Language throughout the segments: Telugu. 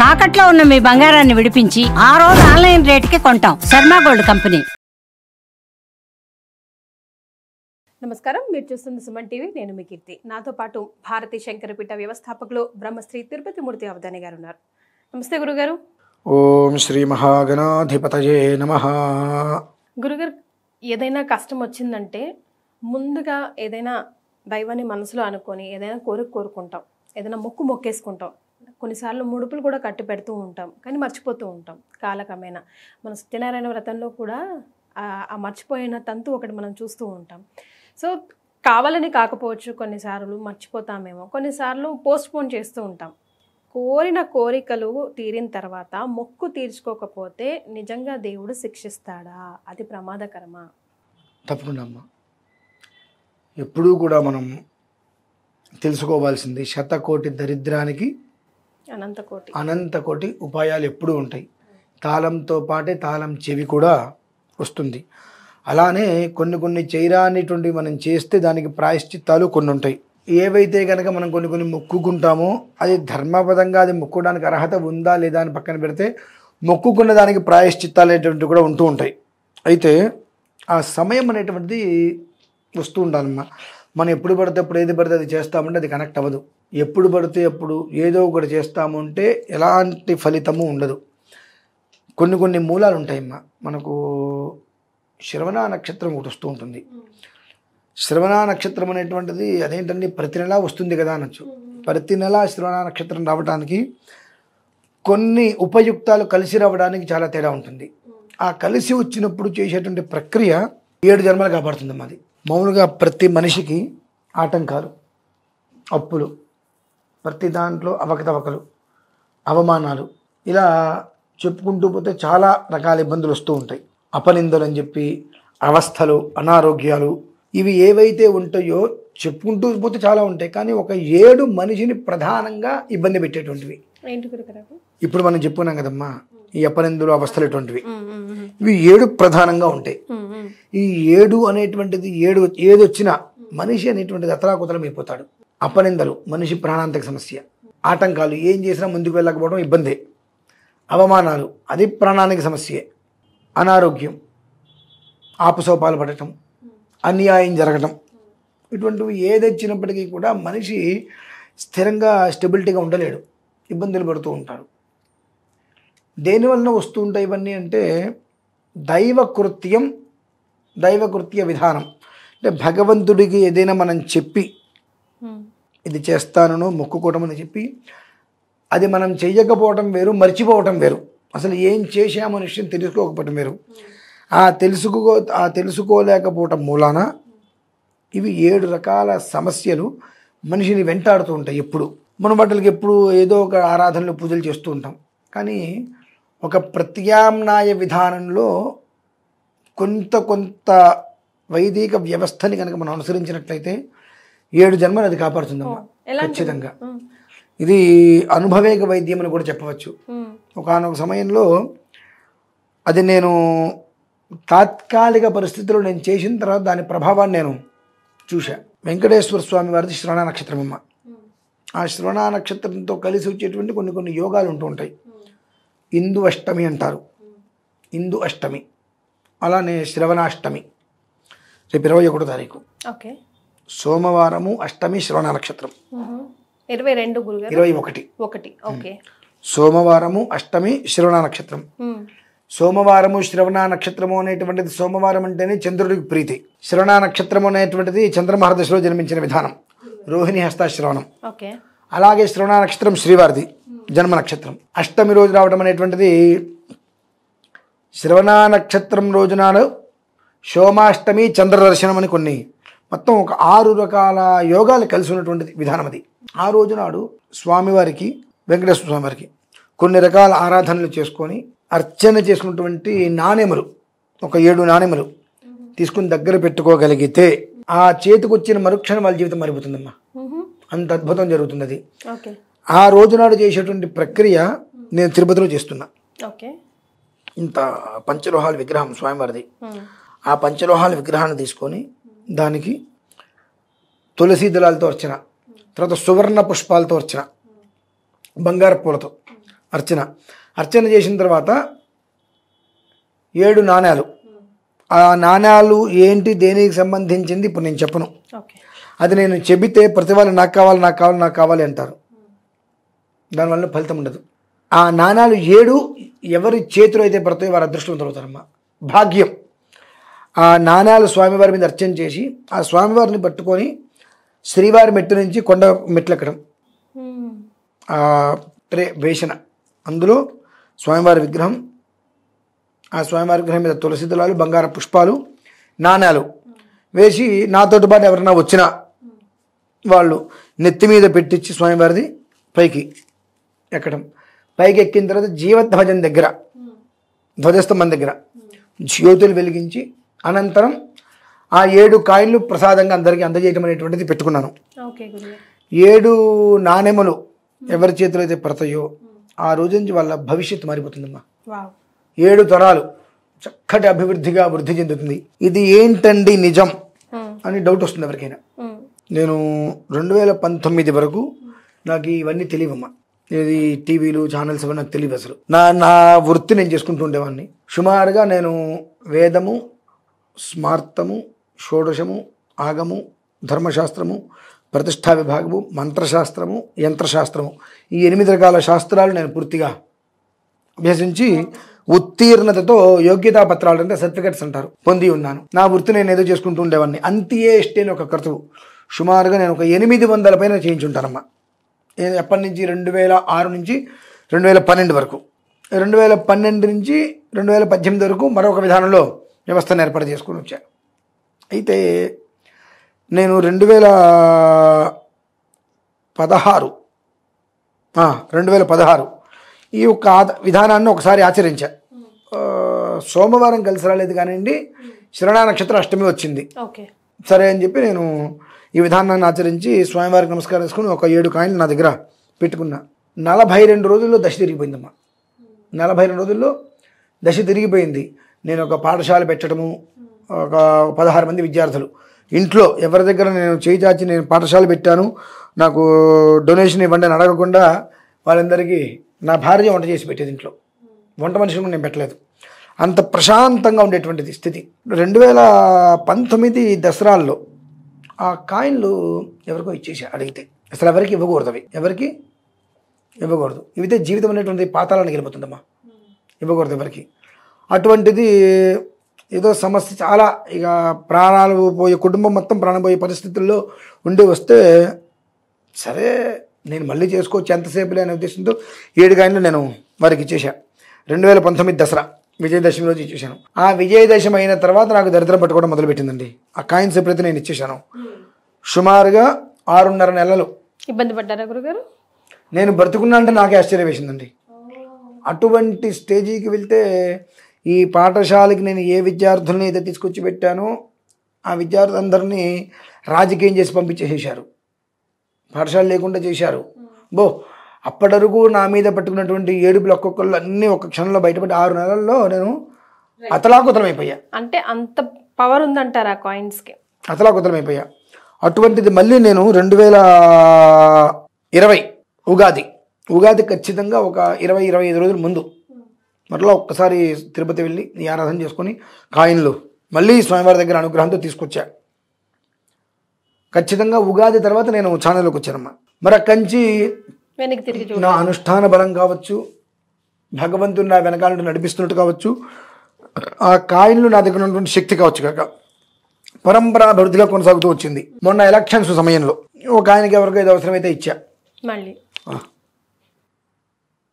తాకట్లో ఉన్న మీ బంగారాన్ని విడిపించి ఆ రోజు ఆన్లైన్ రేటుకి కొంటాం. Sharma gold company. నమస్కారం, మీరు చూస్తుంది సుమన్ టీవీ. నేను మీ కీర్తి. నాతో పాటు భారతీ శంకరపీఠ వ్యవస్థాపకులు బ్రహ్మశ్రీ తిరుపతి మూర్తి అవధాని గారు ఉన్నారు. నమస్తే గురుగారు. ఓం శ్రీ మహాగణాధిపతయే నమః. గురుగారు, ఏదైనా కష్టం వచ్చిందంటే ముందుగా ఏదైనా దైవాన్ని మనసులో అనుకొని ఏదైనా కోరుకుంటాం, ఏదైనా మొక్కేసుకుంటాం. కొన్నిసార్లు ముడుపులు కూడా కట్టి పెడుతూ ఉంటాం, కానీ మర్చిపోతూ ఉంటాం. కాలక్రమేణా మన సత్యనారాయణ వ్రతంలో కూడా ఆ మర్చిపోయిన తంతు ఒకటి మనం చూస్తూ ఉంటాం. సో కావాలని కాకపోవచ్చు, కొన్నిసార్లు మర్చిపోతామేమో, కొన్నిసార్లు పోస్ట్పోన్ చేస్తూ ఉంటాం. కోరిన కోరికలు తీరిన తర్వాత మొక్కు తీర్చుకోకపోతే నిజంగా దేవుడు శిక్షిస్తాడా? అది ప్రమాదకరమా? తప్పకుండా అమ్మా. ఎప్పుడూ కూడా మనం తెలుసుకోవాల్సింది, శతకోటి దరిద్రానికి అనంతకోటి ఉపాయాలు ఎప్పుడూ ఉంటాయి. తాళంతో పాటే తాళం చెవి కూడా వస్తుంది. అలానే కొన్ని చేయరానిటువంటి మనం చేస్తే దానికి ప్రాయశ్చిత్తాలు కొన్ని ఉంటాయి. ఏవైతే కనుక మనం కొన్ని మొక్కుకుంటామో అది ధర్మపదంగా అది మొక్కుకోవడానికి అర్హత ఉందా లేదా అని పక్కన పెడితే మొక్కుకున్న దానికి ప్రాయశ్చిత్తాలు అనేటువంటివి కూడా ఉంటూ ఉంటాయి. అయితే ఆ సమయం అనేటువంటిది వస్తూ ఉండాలమ్మా. మనం ఎప్పుడు పడితే అప్పుడు ఏది పడితే అది చేస్తామంటే అది కనెక్ట్ అవ్వదు. ఎప్పుడు పడితే అప్పుడు ఏదో ఒకటి చేస్తాము అంటే ఎలాంటి ఫలితము ఉండదు. కొన్ని మూలాలు ఉంటాయమ్మా. మనకు శ్రవణ నక్షత్రం ఒకటి వస్తూ ఉంటుంది. శ్రవణ నక్షత్రం అనేటువంటిది అదేంటండి, ప్రతి నెల వస్తుంది కదా అనొచ్చు. ప్రతి నెల శ్రవణ నక్షత్రం రావడానికి కొన్ని ఉపయుక్తాలు కలిసి రావడానికి చాలా తేడా ఉంటుంది. ఆ కలిసి వచ్చినప్పుడు చేసేటువంటి ప్రక్రియ 7 జన్మలు కాపాడుతుంది మాది. మామూలుగా ప్రతి మనిషికి ఆటంకాలు, అప్పులు, ప్రతి దాంట్లో అవకతవకలు, అవమానాలు, ఇలా చెప్పుకుంటూ పోతే చాలా రకాల ఇబ్బందులు వస్తూ ఉంటాయి. అపనిందలు అని చెప్పి, అవస్థలు, అనారోగ్యాలు, ఇవి ఏవైతే ఉంటాయో చెప్పుకుంటూ పోతే చాలా ఉంటాయి. కానీ ఒక 7 మనిషిని ప్రధానంగా ఇబ్బంది పెట్టేటువంటివి. ఇప్పుడు మనం చెప్పుకున్నాం కదమ్మా, ఈ అపనిందులు, అవస్థలు ఇటువంటివి, ఇవి 7 ప్రధానంగా ఉంటాయి. ఈ 7 అనేటువంటిది ఏది వచ్చినా మనిషి అనేటువంటిది అతలాకుతలం అయిపోతాడు. అపనిందలు మనిషి ప్రాణాంతక సమస్య, ఆటంకాలు ఏం చేసినా ముందుకు వెళ్ళకపోవడం ఇబ్బందే, అవమానాలు అది ప్రాణానికి సమస్యే, అనారోగ్యం, ఆపసోపాలు పడటం, అన్యాయం జరగటం, ఇటువంటివి ఏదొచ్చినప్పటికీ కూడా మనిషి స్థిరంగా స్టెబిలిటీగా ఉండలేడు, ఇబ్బందులు పడుతూ ఉంటాడు. దేనివల్ల వస్తూ ఉంటాయి ఇవన్నీ అంటే దైవకృత్య విధానం. అంటే భగవంతుడికి ఏదైనా మనం చెప్పి ఇది చేస్తానో మొక్కుకోవటం అని చెప్పి అది మనం చెయ్యకపోవటం వేరు, మర్చిపోవటం వేరు. అసలు ఏం చేశామనే విషయం తెలుసుకోకపోవటం వేరు. ఆ తెలుసుకోలేకపోవటం మూలాన ఇవి 7 రకాల సమస్యలు మనిషిని వెంటాడుతూ ఉంటాయి. ఎప్పుడు మనం వాటికి ఎప్పుడు ఏదో ఒక ఆరాధనలు, పూజలు చేస్తూ ఉంటాం. కానీ ఒక ప్రత్యామ్నాయ విధానంలో కొంత వైదిక వ్యవస్థని కనుక మనం అనుసరించినట్లయితే 7 జన్మలు అది కాపాడుతుందమ్మా ఖచ్చితంగా. ఇది అనుభవేగ వైద్యం అని కూడా చెప్పవచ్చు. ఒకానొక సమయంలో అది నేను తాత్కాలిక పరిస్థితుల్లో నేను చేసిన తర్వాత దాని ప్రభావాన్ని నేను చూశా. వెంకటేశ్వర స్వామి వారిది శ్రవణ నక్షత్రం అమ్మ. ఆ శ్రవణ నక్షత్రంతో కలిసి వచ్చేటువంటి కొన్ని యోగాలు ఉంటూ ఉంటాయి. ఇందు అష్టమి అంటారు, ఇందు అష్టమి. అలానే శ్రవణాష్టమి రేపు 21వ తారీఖు, సోమవారము అష్టమి, శ్రవణ నక్షత్రం 21. సోమవారము అష్టమి, శ్రవణ నక్షత్రం. సోమవారము శ్రవణ నక్షత్రము అనేటువంటిది, సోమవారం అంటేనే చంద్రుడికి ప్రీతి. శ్రవణ నక్షత్రము అనేటువంటిది చంద్రమహర్దశలో జన్మించిన విధానం, రోహిణి హస్తాశ్రవణం. అలాగే శ్రవణ నక్షత్రం శ్రీవారిది జన్మ నక్షత్రం. అష్టమి రోజు రావడం అనేటువంటిది శ్రవణ నక్షత్రం రోజునాడు సోమాష్టమి, చంద్రదర్శనం అని మొత్తం ఒక 6 రకాల యోగాలు కలిసి ఉన్నటువంటి విధానం అది. ఆ రోజునాడు స్వామివారికి, వెంకటేశ్వర స్వామి వారికి కొన్ని రకాల ఆరాధనలు చేసుకొని అర్చన చేసుకున్నటువంటి నాణెములు, ఒక 7 నాణెములు తీసుకుని దగ్గర పెట్టుకోగలిగితే ఆ చేతికి వచ్చిన మరుక్షణం వాళ్ళ జీవితం మారిపోతుందమ్మా. అంత అద్భుతం జరుగుతుంది అది. ఆ రోజునాడు చేసేటువంటి ప్రక్రియ నేను తిరుపతిలో చేస్తున్నా. ఇంత పంచలోహాల విగ్రహం స్వామివారిది. ఆ పంచలోహాల విగ్రహాన్ని తీసుకొని దానికి తులసి దళాలతో అర్చన, తర్వాత సువర్ణ పుష్పాలతో అర్చన, బంగారు పూలతో అర్చన చేసిన తర్వాత 7 నాణ్యాలు, ఆ నాణ్యాలు ఏంటి దేనికి సంబంధించింది ఇప్పుడు నేను చెప్పను. ఓకే. అది నేను చెబితే ప్రతి వాళ్ళు నాకు కావాలి నాకు కావాలి నాకు కావాలి అంటారు, దానివల్ల ఫలితం ఉండదు. ఆ నాణ్యాలు 7 ఎవరి చేతిలో అయితే పడతాయో వారు అదృష్టవంతులు అవుతారమ్మా. భాగ్యం. ఆ నాణ్యాలు స్వామివారి మీద అర్చన చేసి ఆ స్వామివారిని పట్టుకొని శ్రీవారి మెట్టు నుంచి కొండ మెట్లు ఎక్కడం, ఆ వేషణ, అందులో స్వామివారి విగ్రహం, ఆ స్వామివారి విగ్రహం మీద తులసి దళాలు, బంగారు పుష్పాలు, నాణ్యాలు వేసి నాతోటి పాటు ఎవరైనా వచ్చినా వాళ్ళు నెత్తి మీద పెట్టించి స్వామివారిది పైకి ఎక్కడం. పైకి ఎక్కిన తర్వాత జీవధ్వజం దగ్గర, ధ్వజస్తంభం దగ్గర జ్యోతులు వెలిగించి అనంతరం ఆ 7 కాయిన్లు ప్రసాదంగా అందరికీ అందజేయడం అనేటువంటిది పెట్టుకున్నాను. 7 నాణెములు ఎవరి చేతిలో అయితే పడతాయో ఆ రోజు నుంచి వాళ్ళ భవిష్యత్తు మారిపోతుందమ్మా. 7 తరాలు చక్కటి అభివృద్ధిగా వృద్ధి చెందుతుంది. ఇది ఏంటండి నిజం అని డౌట్ వస్తుంది ఎవరికైనా. నేను 2019 వరకు నాకు ఇవన్నీ తెలియవమ్మా. ఇది టీవీలు ఛానల్స్ అవన్నీ నాకు తెలియదు అసలు. నా వృత్తి నేను చేసుకుంటూ ఉండేవాడిని. సుమారుగా నేను వేదము, స్మార్తము, షోడశము, ఆగము, ధర్మశాస్త్రము, ప్రతిష్టా విభాగము, మంత్రశాస్త్రము, యంత్రశాస్త్రము, ఈ 8 రకాల శాస్త్రాలు నేను పూర్తిగా అభ్యసించి ఉత్తీర్ణతతో యోగ్యతా పత్రాలు అంటే సర్టిఫికెట్స్ అంటారు పొంది ఉన్నాను. నా వృత్తి నేను ఏదో చేసుకుంటూ ఉండేవాడిని. అంత్యేష్టి అని ఒక క్రతువు సుమారుగా నేను ఒక 800 పైన చేయించుంటానమ్మా. ఎప్పటి నుంచి 2006 నుంచి 2012 వరకు, 2012 నుంచి 2018 వరకు మరొక విధానంలో వ్యవస్థను ఏర్పాటు చేసుకుని వచ్చాను. అయితే నేను 2016 ఈ యొక్క విధానాన్ని ఒకసారి ఆచరించా. సోమవారం కలిసి రాలేదు కానివ్వండి, శ్రవణ నక్షత్ర అష్టమి వచ్చింది. సరే అని చెప్పి నేను ఈ విధానాన్ని ఆచరించి స్వామివారికి నమస్కారం చేసుకుని ఒక 7 కాయిన్లు నా దగ్గర పెట్టుకున్నా. 42 రోజుల్లో దశ తిరిగిపోయిందమ్మా. 42 రోజుల్లో దశ తిరిగిపోయింది. నేను ఒక పాఠశాల పెట్టడము, ఒక 16 మంది విద్యార్థులు ఇంట్లో ఎవరి దగ్గర నేను చేయి చాచి నేను పాఠశాల పెట్టాను, నాకు డొనేషన్ ఇవ్వండి అని అడగకుండా వాళ్ళందరికీ నా భార్య వంట చేసి పెట్టేది. ఇంట్లో వంట మనిషిని కూడా నేను పెట్టలేదు. అంత ప్రశాంతంగా ఉండేటువంటిది స్థితి. 2019 దసరాల్లో ఆ కాయిన్లు ఎవరికో ఇచ్చేసా అడిగితే. అసలు ఎవరికి ఇవ్వకూడదు, ఎవరికి ఇవ్వకూడదు. ఇవితే జీవితం అనేటువంటి పాతాళానికి వెళ్ళిపోతుందమ్మా. ఇవ్వకూడదు ఎవరికి. అటువంటిది ఏదో సమస్య చాలా, ఇక ప్రాణాలు పోయే, కుటుంబం మొత్తం ప్రాణం పోయే పరిస్థితుల్లో ఉండి వస్తే సరే నేను మళ్ళీ చేసుకోవచ్చు ఎంతసేపులే అనే ఉద్దేశంతో 7 కాయిన్లు నేను వారికి ఇచ్చేసా. 2019 దసరా విజయదశమి రోజు ఇచ్చేసాను. ఆ విజయదశమి అయిన తర్వాత నాకు దరిద్రం పట్టుకోవడం మొదలుపెట్టిందండి. ఆ కాయిన్స్ ఎప్పుడైతే నేను ఇచ్చేసాను సుమారుగా 6.5 నెలలు ఇబ్బంది పడ్డారా గురుగారు? నేను బ్రతుకున్నా అంటే నాకే ఆశ్చర్యం వేసిందండి. అటువంటి స్టేజీకి వెళ్తే ఈ పాఠశాలకి నేను ఏ విద్యార్థుల్ని అయితే తీసుకొచ్చి పెట్టానో ఆ విద్యార్థులందరినీ రాజకీయం చేసి పంపించేసేసారు, పాఠశాల లేకుండా చేశారు. అప్పటి వరకు నా మీద పట్టుకున్నటువంటి ఏడుపులు ఒక్కొక్కళ్ళు అన్నీ ఒక క్షణంలో బయటపడి 6 నెలల్లో నేను అతలాకుతలమైపోయా. అంటే అంత పవర్ ఉందంటారా కాయిన్స్కి? అతలాకుతలమైపోయా. అటువంటిది మళ్ళీ నేను 2020 ఉగాది ఖచ్చితంగా ఒక 20-25 రోజుల ముందు మరలా ఒక్కసారి తిరుపతి వెళ్ళి ఈ ఆరాధన చేసుకొని కాయిన్లు మళ్ళీ స్వామివారి దగ్గర అనుగ్రహంతో తీసుకొచ్చా. ఖచ్చితంగా ఉగాది తర్వాత నేను ఛానల్లోకి వచ్చానమ్మా. మరి కంచి వెనక్కి తిరిగి నా అనుష్ఠాన బలం కావచ్చు, భగవంతుడు నా వెనకాల నడిపిస్తున్నట్టు కావచ్చు, ఆ కాయిన్లు నా దగ్గర ఉన్నటువంటి శక్తి కావచ్చు కాక పరంపరాభివృద్ధిగా కొనసాగుతూ వచ్చింది. మొన్న ఎలక్షన్స్ సమయంలో ఒక ఆయనకి ఎవరికో ఏదో అవసరమైతే ఇచ్చా, మళ్ళీ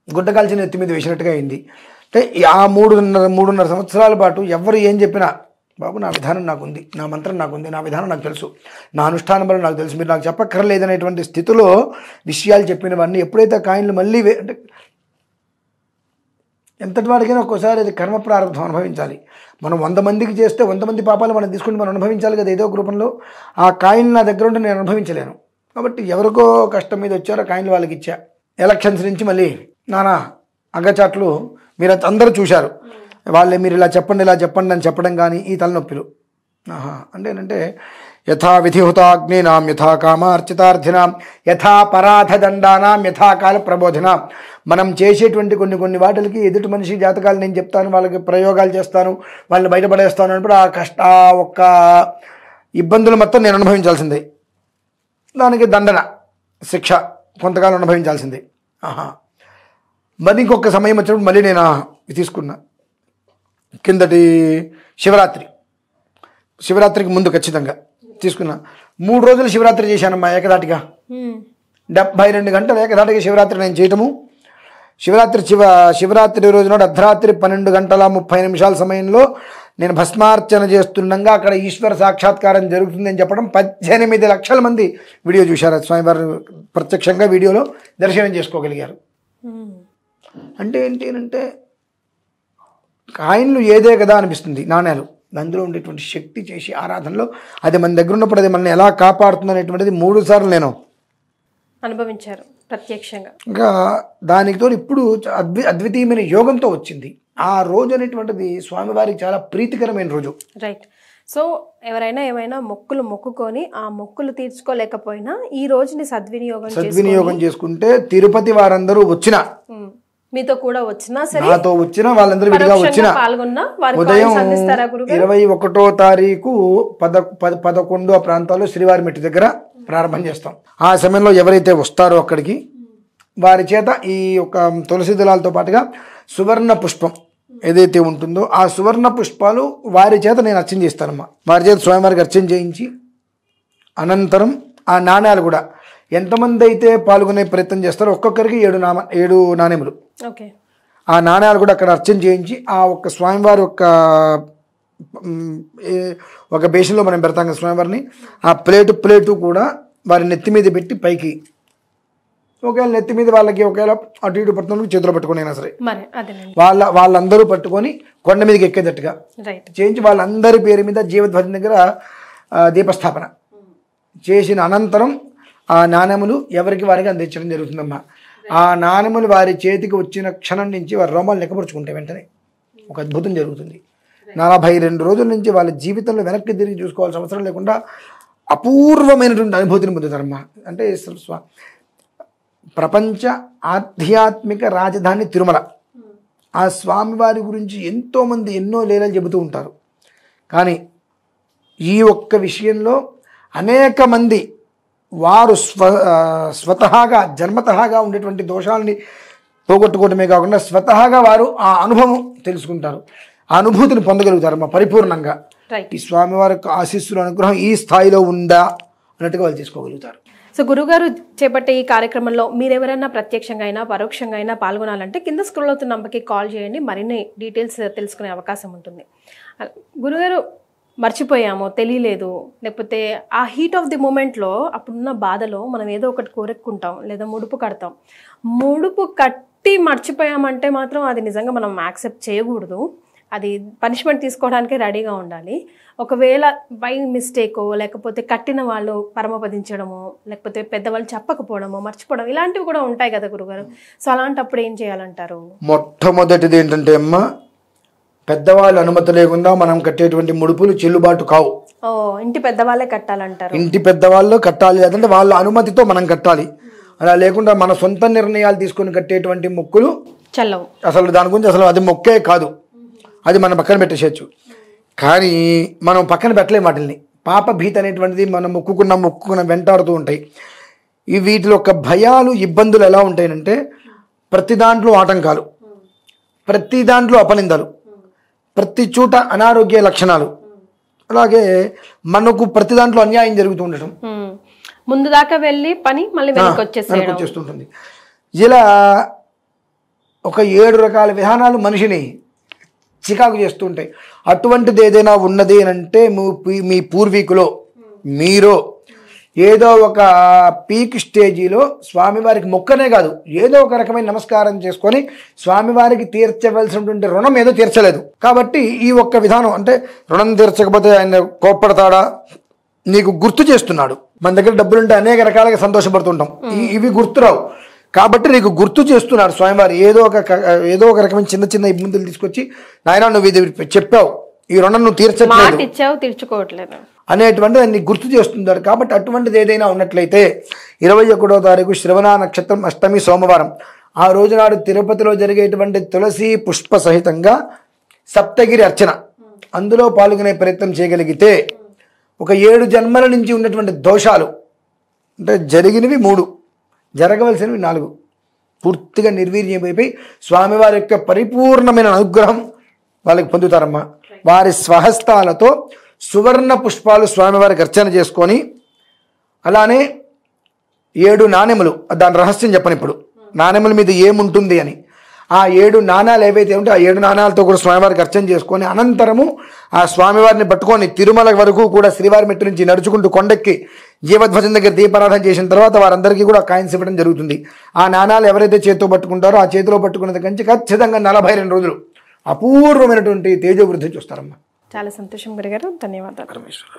గుడ్డ కాల్చిన ఎత్తి మీద వేసినట్టుగా అయింది. అంటే ఆ 3.5 సంవత్సరాల పాటు ఎవరు ఏం చెప్పినా బాబు నా విధానం నాకుంది, నా మంత్రం నాకుంది, నా విధానం నాకు తెలుసు, నా అనుష్ఠాన బలం నాకు తెలుసు, మీరు నాకు చెప్పక్కర్లేదనేటువంటి స్థితిలో విషయాలు చెప్పినవన్నీ ఎప్పుడైతే కాయిన్లు మళ్ళీ అంటే ఎంతటి వాడికైనా ఒక్కోసారి అది కర్మ ప్రారంభం అనుభవించాలి. మనం 100 మందికి చేస్తే 100 మంది పాపాలు మనం తీసుకుంటే మనం అనుభవించాలి కదా ఏదో ఒక రూపంలో. ఆ కాయిన్ నా దగ్గర ఉంటే నేను అనుభవించలేను. కాబట్టి ఎవరికో కష్టం మీద వచ్చారో కాయిన్లు వాళ్ళకి ఇచ్చా. ఎలక్షన్స్ నుంచి మళ్ళీ నానా అగచాట్లు మీరు అందరూ చూశారు. వాళ్ళే మీరు ఇలా చెప్పండి అని చెప్పడం కానీ ఈ తలనొప్పిలు అంటే ఏంటంటే యథా విధిహుతాగ్నీనాం యథా కామార్చితార్థినాం యథా పరాధదండానాం యథా కాల ప్రబోధనాం. మనం చేసేటువంటి కొన్ని వాటికి ఎదుటి మనిషి జాతకాలు నేను చెప్తాను, వాళ్ళకి ప్రయోగాలు చేస్తాను, వాళ్ళని బయటపడేస్తాను అన్నప్పుడు ఆ ఒక్క ఇబ్బందులు మొత్తం నేను అనుభవించాల్సిందే. దానికి దండన శిక్ష కొంతకాలం అనుభవించాల్సిందే. మరి ఇంకొక సమయం వచ్చినప్పుడు మళ్ళీ నేను తీసుకున్నా. కిందటి శివరాత్రికి ముందు ఖచ్చితంగా తీసుకున్నా. 3 రోజులు శివరాత్రి చేశానమ్మా ఏకదాటిగా. 72 గంటలు ఏకదాటిగా శివరాత్రి నేను చేయటము. శివరాత్రి రోజు నాడు అర్ధరాత్రి 12:30 సమయంలో నేను భస్మార్చన చేస్తుండగా అక్కడ ఈశ్వర సాక్షాత్కారం జరుగుతుందని చెప్పడం 18 లక్షల మంది వీడియో చూశారు. స్వామివారు ప్రత్యక్షంగా వీడియోలో దర్శనం చేసుకోగలిగారు. అంటే ఏంటి అంటే కాయిన్లు ఏదే కదా అనిపిస్తుంది, నాణ్యాలు. అందులో ఉండేటువంటి శక్తి చేసి ఆరాధనలో అది మన దగ్గర ఉన్నప్పుడు అది మనల్ని ఎలా కాపాడుతుంది అనేటువంటిది 3 సార్లు నేను అనుభవించారు ప్రత్యక్షంగా. ఇంకా దానితో ఇప్పుడు అద్వితీయమైన యోగంతో వచ్చింది. ఆ రోజు అనేటువంటిది స్వామివారికి చాలా ప్రీతికరమైన రోజు. రైట్. సో ఎవరైనా ఏమైనా మొక్కుకొని ఆ మొక్కులు తీర్చుకోలేకపోయినా ఈ రోజుని సద్వినియోగం చేసుకుంటే తిరుపతి వారందరూ వచ్చిన మీతో కూడా వచ్చినా సరే, నాతో వచ్చిన వాళ్ళందరూ విడిగా వచ్చిన ఉదయం 21వ తారీఖు 11 ఆ ప్రాంతాల్లో శ్రీవారి మెట్టి దగ్గర ప్రారంభం చేస్తాం. ఆ సమయంలో ఎవరైతే వస్తారో అక్కడికి వారి చేత ఈ యొక్క తులసి దళాలతో పాటుగా సువర్ణ పుష్పం ఏదైతే ఉంటుందో ఆ సువర్ణ పుష్పాలు వారి చేత నేను అర్చన చేస్తానమ్మా. వారి చేత స్వామివారికి అర్చన చేయించి అనంతరం ఆ నాణ్యాలు కూడా ఎంతమంది అయితే పాల్గొనే ప్రయత్నం చేస్తారో ఒక్కొక్కరికి 7 నాణ్యములు, ఆ నాణ్యాలు కూడా అక్కడ అర్చన చేయించి ఆ ఒక్క స్వామివారి ఒక బేషన్లో మనం పెడతాం కదా స్వామివారిని, ఆ ప్లేటు కూడా వారి నెత్తి మీద పెట్టి పైకి, ఒకవేళ నెత్తి మీద వాళ్ళకి ఒకవేళ అటు ఇటు పడుతున్న చేతిలో పట్టుకుని అయినా సరే వాళ్ళందరూ పట్టుకొని కొండ మీదకి ఎక్కేటట్టుగా చేయించి వాళ్ళందరి పేరు మీద జీవధ్వజం దగ్గర దీపస్థాపన చేసిన అనంతరం ఆ నాణెములు ఎవరికి వారికి అందించడం జరుగుతుందమ్మా. ఆ నాణెములు వారి చేతికి వచ్చిన క్షణం నుంచి వారి రోమాలు లెక్కపరుచుకుంటే వెంటనే ఒక అద్భుతం జరుగుతుంది. 42 రోజుల నుంచి వాళ్ళ జీవితంలో వెనక్కి తిరిగి చూసుకోవాల్సిన అవసరం లేకుండా అపూర్వమైనటువంటి అనుభూతిని పొందుతారమ్మా. అంటే ప్రపంచ ఆధ్యాత్మిక రాజధాని తిరుమల, ఆ స్వామివారి గురించి ఎంతోమంది ఎన్నో లీలలు చెబుతూ ఉంటారు. కానీ ఈ ఒక్క విషయంలో అనేక మంది వారు స్వతహాగా జన్మతహాగా ఉండేటువంటి దోషాలని పోగొట్టుకోవటమే కాకుండా స్వతహాగా వారు ఆ అనుభవం తెలుసుకుంటారు, ఆ అనుభూతిని పొందగలుగుతారు మా పరిపూర్ణంగా. ఈ స్వామివారి ఆశీస్సుల అనుగ్రహం ఈ స్థాయిలో ఉందా అన్నట్టుగా వాళ్ళు తీసుకోగలుగుతారు. సో గురుగారు చేపట్టే ఈ కార్యక్రమంలో మీరెవరైనా ప్రత్యక్షంగా అయినా పరోక్షంగా అయినా పాల్గొనాలంటే కింద స్క్రోల్ అవుతున్న నంబర్కి కాల్ చేయండి, మరిన్ని డీటెయిల్స్ తెలుసుకునే అవకాశం ఉంటుంది. గురుగారు మర్చిపోయాము, తెలియలేదు, లేకపోతే ఆ హీట్ ఆఫ్ ది మూమెంట్లో అప్పుడున్న బాధలో మనం ఏదో ఒకటి కోరెక్కుంటాం లేదా ముడుపు కడతాం. ముడుపు కట్టి మర్చిపోయామంటే మాత్రం అది నిజంగా మనం యాక్సెప్ట్ చేయకూడదు, అది పనిష్మెంట్ తీసుకోవడానికే రెడీగా ఉండాలి. ఒకవేళ బై మిస్టేకో లేకపోతే కట్టిన వాళ్ళు పరమపదించడమో లేకపోతే పెద్దవాళ్ళు చెప్పకపోవడమో మర్చిపోవడం ఇలాంటివి కూడా ఉంటాయి కదా గురుగారు. సో అలాంటప్పుడు ఏం చేయాలంటారు? మొట్టమొదటిది ఏంటంటే అమ్మ, పెద్దవాళ్ళ అనుమతి లేకుండా మనం కట్టేటువంటి ముడుపులు చెల్లుబాటు కావు. ఇంటి పెద్దవాళ్ళే కట్టాలంటారు. ఇంటి పెద్దవాళ్ళు కట్టాలి, లేదంటే వాళ్ళ అనుమతితో మనం కట్టాలి. అలా లేకుండా మన సొంత నిర్ణయాలు తీసుకొని కట్టేటువంటి మొక్కులు చల్లవు. అసలు దాని గురించి అసలు అది మొక్కే కాదు, అది మనం పక్కన పెట్టేసేయచ్చు. కానీ మనం పక్కన పెట్టలేము వాటిని. పాప భీతి అనేటువంటిది మనం మొక్కుకున్న వెంటాడుతూ ఉంటాయి. ఈ వీటిలో ఒక భయాలు ఇబ్బందులు ఎలా ఉంటాయంటే ప్రతి దాంట్లో ఆటంకాలు, ప్రతి దాంట్లో అపనిందలు, ప్రతి చోట అనారోగ్య లక్షణాలు, అలాగే మనకు ప్రతి దాంట్లో అన్యాయం జరుగుతూ ఉండటం, ముందు దాకా వెళ్ళి పని మళ్ళీ వచ్చేస్తుంటుంది. ఇలా ఒక 7 రకాల విధానాలు మనిషిని చికాకు చేస్తూ ఉంటాయి. అటువంటిది ఏదైనా ఉన్నది అని అంటే మీ పూర్వీకులో మీరు ఏదో ఒక పీక్ స్టేజీలో స్వామివారికి మొక్కనే కాదు ఏదో ఒక రకమైన నమస్కారం చేసుకొని స్వామివారికి తీర్చవలసినటువంటి రుణం ఏదో తీర్చలేదు కాబట్టి ఈ ఒక్క విధానం, అంటే రుణం తీర్చకపోతే ఆయన కోప్పడతాడా, నీకు గుర్తు చేస్తున్నాడు. మన దగ్గర డబ్బులుంటే అనేక రకాలుగా సంతోషపడుతుంటాం, ఇవి గుర్తురావు కాబట్టి నీకు గుర్తు చేస్తున్నాడు స్వామివారు. ఏదో ఒక రకమైన చిన్న ఇబ్బందులు తీసుకొచ్చి నాయన నువ్వు ఇది చెప్పావు, ఈ రుణం నువ్వు మాట తీర్చట్లేదు ఇచ్చావు తీర్చుకోవట్లేదు అనేటువంటి దాన్ని గుర్తు చేస్తుంటారు. కాబట్టి అటువంటిది ఏదైనా ఉన్నట్లయితే 21వ తారీఖు శ్రవణ నక్షత్రం అష్టమి సోమవారం ఆ రోజు నాడు తిరుపతిలో జరిగేటువంటి తులసి పుష్ప సహితంగా సప్తగిరి అర్చన అందులో పాల్గొనే ప్రయత్నం చేయగలిగితే ఒక 7 జన్మల నుంచి ఉన్నటువంటి దోషాలు అంటే జరిగినవి 3 జరగవలసినవి 4 పూర్తిగా నిర్వీర్యమైపోయి స్వామివారి యొక్క పరిపూర్ణమైన అనుగ్రహం వాళ్ళకి పొందుతారమ్మా. వారి స్వహస్తాలతో సువర్ణ పుష్పాలు స్వామివారికి అర్చన చేసుకొని అలానే 7 నాణెములు దాని రహస్యం చెప్పను ఇప్పుడు నాణెముల మీద ఏముంటుంది అని ఆ 7 నాణాలు ఏవైతే ఉంటే ఆ 7 నాణాలతో కూడా స్వామివారికి అర్చన చేసుకొని అనంతరము ఆ స్వామివారిని పట్టుకొని తిరుమల వరకు కూడా శ్రీవారి మెట్టు నుంచి నడుచుకుంటూ కొండెక్కి జీవధ్వజం దగ్గర దీపారాధన చేసిన తర్వాత వారందరికీ కూడా కాయిన్స్ ఇవ్వడం జరుగుతుంది. ఆ నాణాలు ఎవరైతే చేతితో పట్టుకుంటారో ఆ చేతిలో పట్టుకున్నది కంచి ఖచ్చితంగా 42 రోజులు అపూర్వమైనటువంటి తేజోవృద్ధి చూస్తారమ్మా. చాలా సంతోషం గురుగారు, ధన్యవాదాలు. పరమేశ్వర.